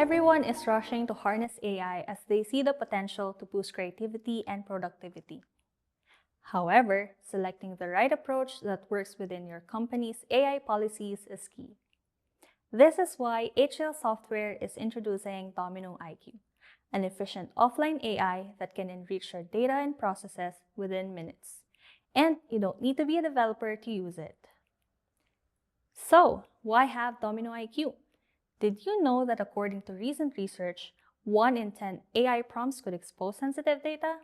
Everyone is rushing to harness AI as they see the potential to boost creativity and productivity. However, selecting the right approach that works within your company's AI policies is key. This is why HCL Software is introducing Domino IQ, an efficient offline AI that can enrich your data and processes within minutes. And you don't need to be a developer to use it. So, why have Domino IQ? Did you know that according to recent research, 1 in 10 AI prompts could expose sensitive data?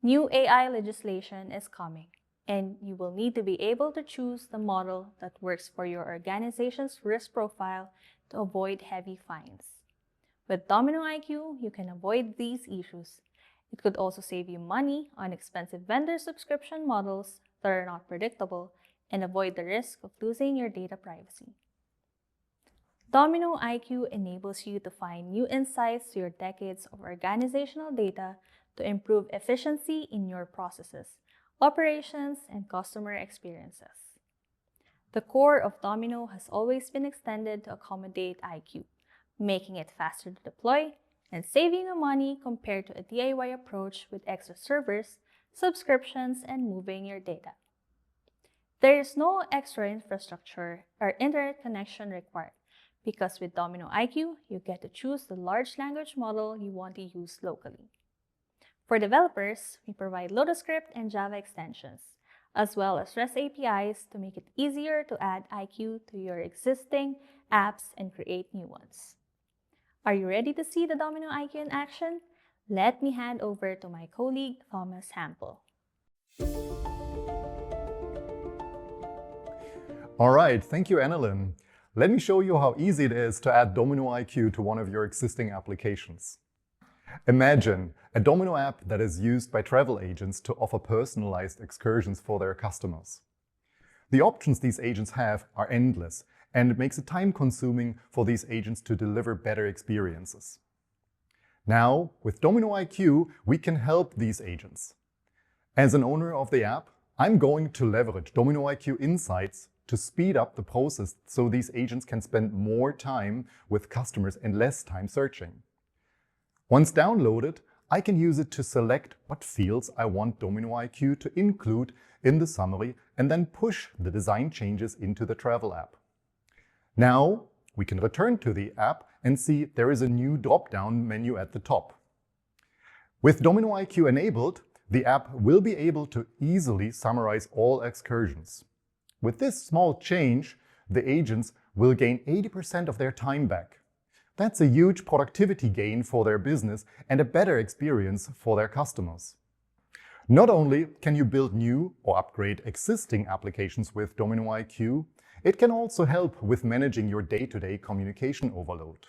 New AI legislation is coming, and you will need to be able to choose the model that works for your organization's risk profile to avoid heavy fines. With Domino IQ, you can avoid these issues. It could also save you money on expensive vendor subscription models that are not predictable and avoid the risk of losing your data privacy. Domino IQ enables you to find new insights to your decades of organizational data to improve efficiency in your processes, operations, and customer experiences. The core of Domino has always been extended to accommodate IQ, making it faster to deploy and saving you money compared to a DIY approach with extra servers, subscriptions, and moving your data. There is no extra infrastructure or internet connection required because with Domino IQ, you get to choose the large language model you want to use locally. For developers, we provide LotusScript and Java extensions, as well as REST APIs to make it easier to add IQ to your existing apps and create new ones. Are you ready to see the Domino IQ in action? Let me hand over to my colleague, Thomas Hampel. All right, thank you, Annalyn. Let me show you how easy it is to add Domino IQ to one of your existing applications. Imagine a Domino app that is used by travel agents to offer personalized excursions for their customers. The options these agents have are endless, and it makes it time-consuming for these agents to deliver better experiences. Now, with Domino IQ, we can help these agents. As an owner of the app, I'm going to leverage Domino IQ insights to speed up the process so these agents can spend more time with customers and less time searching. Once downloaded, I can use it to select what fields I want Domino IQ to include in the summary and then push the design changes into the travel app. Now, we can return to the app and see there is a new drop-down menu at the top. With Domino IQ enabled, the app will be able to easily summarize all excursions. With this small change, the agents will gain 80% of their time back. That's a huge productivity gain for their business and a better experience for their customers. Not only can you build new or upgrade existing applications with Domino IQ, it can also help with managing your day-to-day communication overload.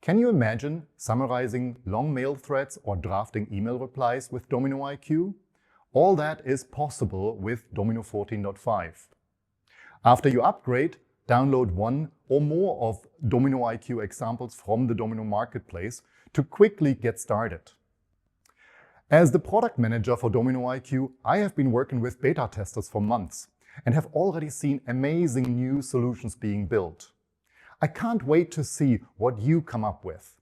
Can you imagine summarizing long mail threads or drafting email replies with Domino IQ? All that is possible with Domino 14.5. After you upgrade, download one or more of Domino IQ examples from the Domino Marketplace to quickly get started. As the product manager for Domino IQ, I have been working with beta testers for months and have already seen amazing new solutions being built. I can't wait to see what you come up with.